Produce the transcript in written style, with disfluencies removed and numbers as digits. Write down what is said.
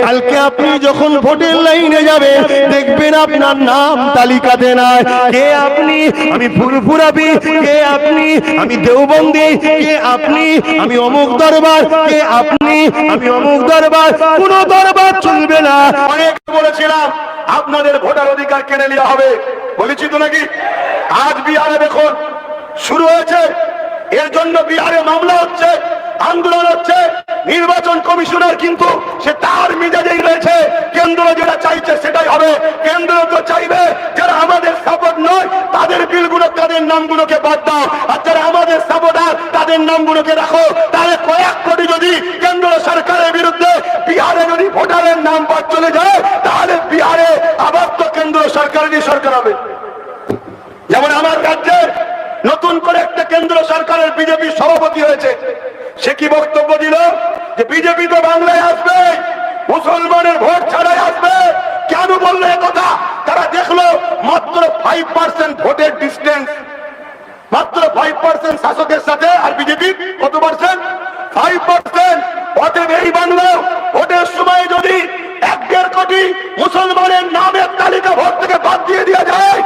কালকে আপনি যখন ভোটের লাইনে যাবেন দেখবেন আপনার নাম তালিকাতে নাই। কে আপনি? আমি ফুরফুরাবি। কে আপনি? আমি দেওবন্দি। কে আপনি? আমি অমুক দরবার। কে আপনি? আমি অমুক দরবার। কোন দরবার চলবে না। অনেক বলেছিলাম আপনাদের ভোটার অধিকার কেড়ে নেওয়া হবে, বলেছি তো নাকি? আজ বিহারে দেখুন শুরু হয়েছে, এর জন্য বিহারে মামলা হচ্ছে, আন্দোলন হচ্ছে। নির্বাচন কমিশনার কিন্তু সে তার মেজাজেই রয়েছে, কেন্দ্র যেটা চাইছে সেটাই হবে। কেন্দ্র তো চাইবে যারা আমাদের সাপোর্ট নয় তাদের বিলগুলো, তাদের নামগুলোকে বাদ দাও, আর যারা আমাদের সাপোর্টার তাদের নামগুলোকে রাখো। তাহলে কয়েক কোটি যদি কেন্দ্র সরকারের বিরুদ্ধে বিহারে যদি ভোটারের নাম বাদ চলে যায়, তাহলে বিহারে আবার তো কেন্দ্র সরকারেরই সরকার হবে। যেমন আমার রাজ্যে নতুন করে একটা কেন্দ্র সরকারের বিজেপি সভাপতি হয়েছে, সে কি বক্তব্য দিল যে বিজেপি তো বাংলায় আসবে, মুসলমানের ভোট ছাড়াই আসবে। কেন বললো কথা? তারা দেখলো মাত্র 5% ভোটের ডিস্টেন্স, মাত্র 5% শাসকের সাথে, আর বিজেপি কত পার্সেন্ট? 5%। অতএব এই বাংলা ভোটের সময় যদি 1-1.5 কোটি মুসলমানের নামের তালিকা ভোট থেকে বাদ দিয়ে দেওয়া যায়,